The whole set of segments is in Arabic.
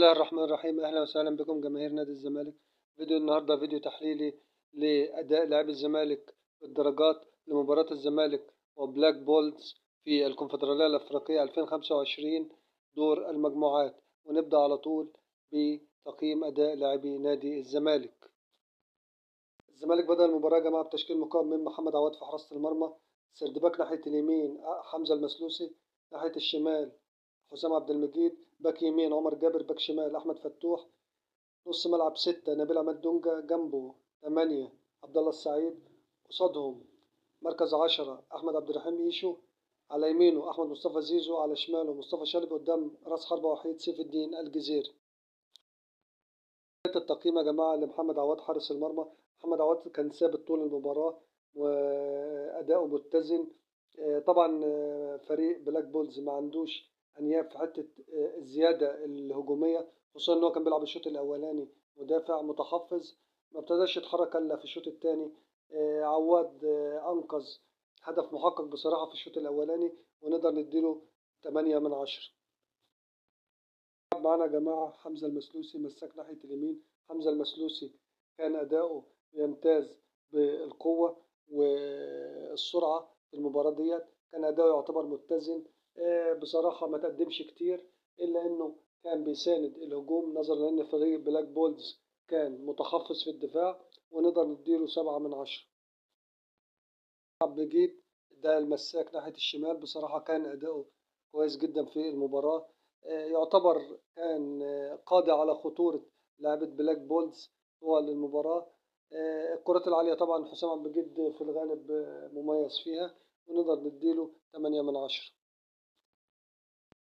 الله الرحمن الرحيم. أهلا وسهلا بكم جماهير نادي الزمالك. فيديو النهاردة فيديو تحليلي لأداء لاعبي الزمالك في الدرجات لمباراة الزمالك وبلاك بولز في الكونفدرالية الأفريقية 2025 دور المجموعات. ونبدأ على طول بتقييم أداء لاعبي نادي الزمالك. الزمالك بدأ المباراة يا جماعة بتشكيل مكون من محمد عواد في حراسة المرمى، سردباك ناحية اليمين حمزة المسلوسي، ناحية الشمال حسام عبد المجيد، باك يمين عمر جابر، باك شمال أحمد فتوح، نص ملعب 6 نبيل عماد دونجا، جنبه 8 عبد الله السعيد، قصادهم مركز 10 أحمد عبد الرحيم إيشو، على يمينه أحمد مصطفى زيزو، على شماله مصطفى شلبي، قدام رأس حربة وحيد سيف الدين الجزيري. التقييم يا جماعة لمحمد عواد حارس المرمى. محمد عواد كان ثابت طول المباراة وأداؤه متزن. طبعا فريق بلاك بولز ما عندوش أنياب في حتة الزيادة الهجومية، خصوصا إن هو كان بيلعب الشوط الأولاني مدافع متحفظ، ما ابتداش يتحرك إلا في الشوط الثاني. عواد أنقذ هدف محقق بصراحة في الشوط الأولاني، ونقدر نديله 8 من 10. معانا يا جماعة حمزة المسلوسي مساك ناحية اليمين. حمزة المسلوسي كان أداؤه يمتاز بالقوة والسرعة في المباراة ديت، كان أداؤه يعتبر متزن. بصراحة ما تقدمش كتير، إلا إنه كان بيساند الهجوم نظرا لأن فريق بلاك بولز كان متخصص في الدفاع، ونقدر نديله 7 من 10. عبد المجيد ده المساك ناحية الشمال، بصراحة كان أداؤه كويس جدا في المباراة. يعتبر كان قاضي على خطورة لعبة بلاك بولز طوال المباراة. الكرات العالية طبعا حسام عبد المجيد في الغالب مميز فيها، ونقدر نديله 8 من 10.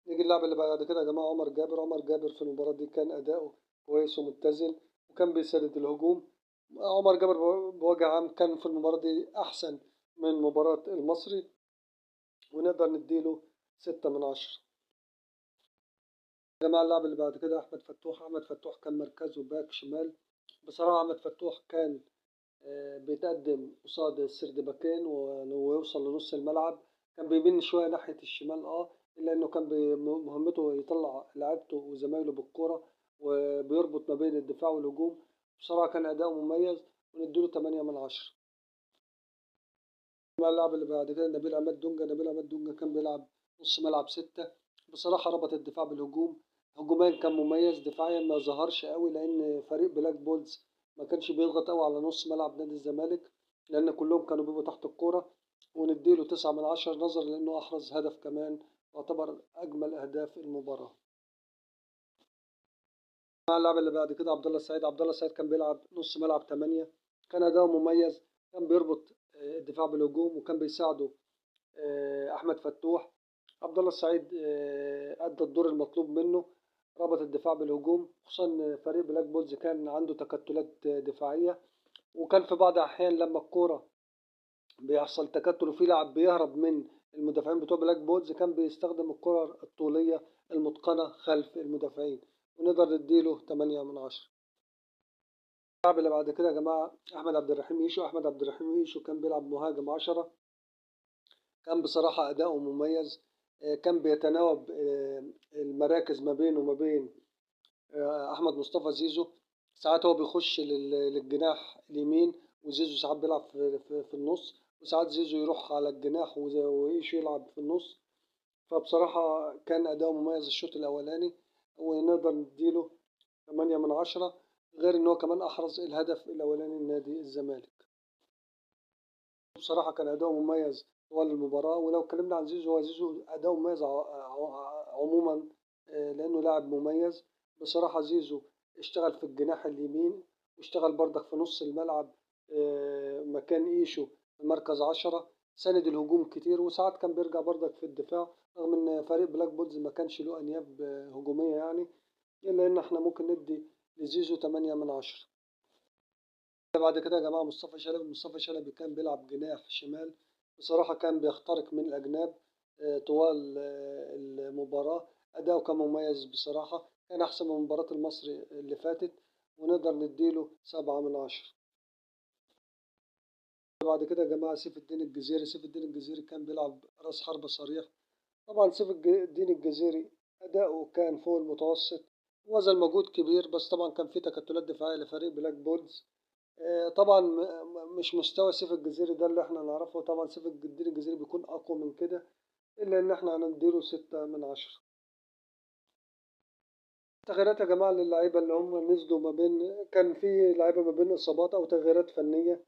نيجي اللعبة اللي بعد كده يا جماعة عمر جابر. عمر جابر في المباراة دي كان أداؤه كويس ومتزن، وكان بيسدد الهجوم. عمر جابر بوجه عام كان في المباراة دي أحسن من مباراة المصري، ونقدر نديله 6 من 10. يا جماعة اللاعب اللي بعد كده أحمد فتوح. أحمد فتوح كان مركزه باك شمال. بصراحة أحمد فتوح كان بيتقدم قصاد السردباكين ويوصل لنص الملعب. كان بيميل شوية ناحية الشمال إلا إنه كان مهمته يطلع لعيبته وزمايله بالكرة، وبيربط ما بين الدفاع والهجوم. بصراحة كان أداؤه مميز، ونديله 8 من 10. اللاعب اللي بعد كده نبيل عماد دونجا. نبيل عماد دونجا كان بيلعب نص ملعب 6. بصراحة ربط الدفاع بالهجوم. هجوميا كان مميز، دفاعيا ما ظهرش قوي لأن فريق بلاك بولز ما كانش بيضغط قوي على نص ملعب نادي الزمالك، لأن كلهم كانوا بيبقوا تحت الكورة. ونديله 9 من 10 نظرا لأنه أحرز هدف كمان، يعتبر أجمل أهداف المباراة. اللاعب اللي بعد كده عبد الله السعيد. عبد الله السعيد كان بيلعب نص ملعب 8. كان أداؤه مميز، كان بيربط الدفاع بالهجوم، وكان بيساعده احمد فتوح. عبد الله السعيد ادى الدور المطلوب منه، ربط الدفاع بالهجوم، خصوصا إن فريق بلاك بولز كان عنده تكتلات دفاعيه، وكان في بعض الاحيان لما الكوره بيحصل تكتل وفي لاعب بيهرب من المدافعين بتوع بلاك بولز، كان بيستخدم الكره الطوليه المتقنه خلف المدافعين، ونقدر نديله 8 من 10. اللاعب اللي بعد كده يا جماعه احمد عبد الرحيم ايشو. احمد عبد الرحيم ايشو كان بيلعب مهاجم 10. كان بصراحة أداؤه مميز. كان بيتناوب المراكز ما بينه وما بين أحمد مصطفى زيزو. ساعات هو بيخش للجناح اليمين، وزيزو ساعات بيلعب في النص، وساعات زيزو يروح على الجناح وإيش يلعب في النص. فبصراحة كان أداؤه مميز الشوط الأولاني، ونقدر نديله 8 من 10، غير إن هو كمان أحرز الهدف الأولاني لنادي الزمالك. بصراحة كان أداؤه مميز طوال المباراة. ولو اتكلمنا عن زيزو، هو زيزو أداؤه مميز عموما، لأنه لاعب مميز. بصراحة زيزو اشتغل في الجناح اليمين، واشتغل برضك في نص الملعب مكان إيشو في مركز 10، ساند الهجوم كتير، وساعات كان بيرجع برضك في الدفاع، رغم إن فريق بلاك بولز ما كانش له أنياب هجومية يعني، إلا إن إحنا ممكن ندي لزيزو 8 من 10. بعد كده يا جماعة مصطفى شلبي. مصطفى شلبي كان بيلعب جناح شمال. بصراحة كان بيخترق من الأجناب طوال المباراة. أداؤه كان مميز بصراحة، كان أحسن من مباراة المصري اللي فاتت، ونقدر نديله 7 من 10. بعد كده يا جماعة سيف الدين الجزيري. سيف الدين الجزيري كان بيلعب رأس حربة صريح. طبعا سيف الدين الجزيري أداؤه كان فوق المتوسط، وبذل مجهود كبير، بس طبعا كان في تكتلات دفاعية لفريق بلاك بولز. طبعا مش مستوى سيف الجزيري ده اللي احنا نعرفه، طبعا سيف الدين الجزيري بيكون أقوى من كده، إلا إن احنا هنديله 6/10. تغييرات يا جماعة للعيبة اللي هم نزلوا ما بين، كان في لعيبة ما بين إصابات أو تغييرات فنية.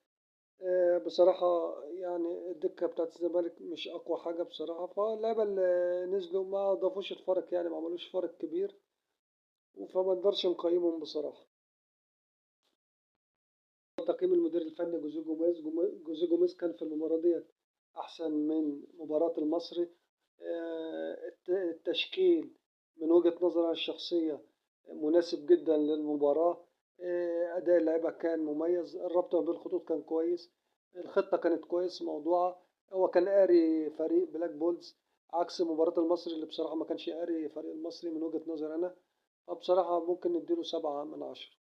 بصراحة يعني الدكة بتاعت الزمالك مش أقوى حاجة بصراحة، فاللعيبة اللي نزلوا ما ضافوش الفرق، يعني ما عملوش فرق كبير، فما نقدرش نقيمهم بصراحة. تقييم المدير الفني جوزيه جوميز كان في المباراة ديت أحسن من مباراة المصري. التشكيل من وجهة نظري الشخصية مناسب جدا للمباراة. أداء اللعيبة كان مميز، الربط ما بين الخطوط كان كويس، الخطة كانت كويس موضوعة. هو كان قاري فريق بلاك بولز، عكس مباراة المصري اللي بصراحة ما كانش قاري فريق المصري من وجهة نظري أنا. فبصراحة ممكن نديله 7/10.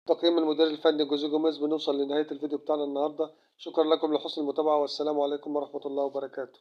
تقييم المدير الفني جوزيه جوميز. بنوصل لنهاية الفيديو بتاعنا النهاردة. شكرا لكم لحسن المتابعة، والسلام عليكم ورحمة الله وبركاته.